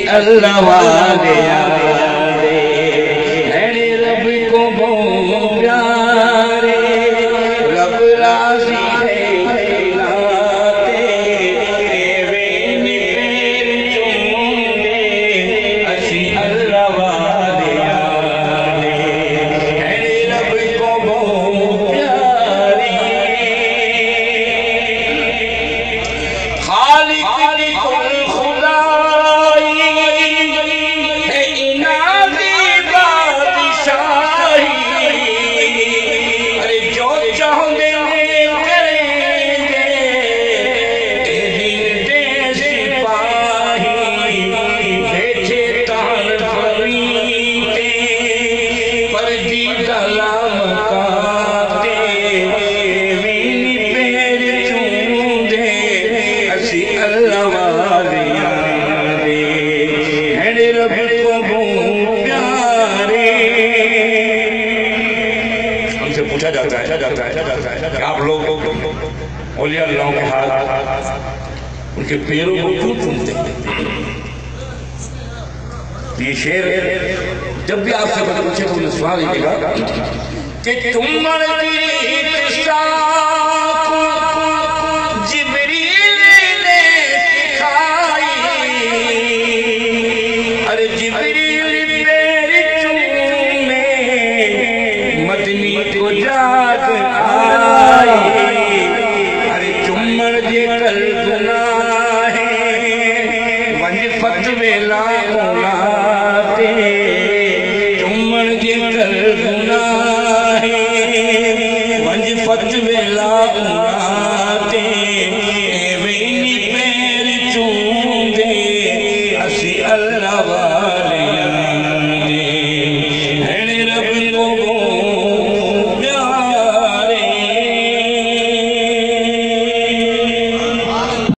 اللہ والے ہیں رب کو بہت پیارے رب راضی ہے لاتے وین پیر چوندے اسی اللہ والے ہیں رب کو بہت پیارے خالق پوچھا جاتا ہے کہ آپ لوگ اولیاء اللہ کے حال ان کے پیروں کو کیوں چومتے ہیں؟ یہ شعر جب بھی آپ سے پوچھے تو انہیں سوال ہی گا کہ تم مرتی قصہ جبریل نے سکھائی ارے جبریل پیر چومے مدنی کو جات آئی ارے چمڑ جے کل گناہ ونج فتوے لا مولاتے چمڑ جے کل گناہ ونج فتوے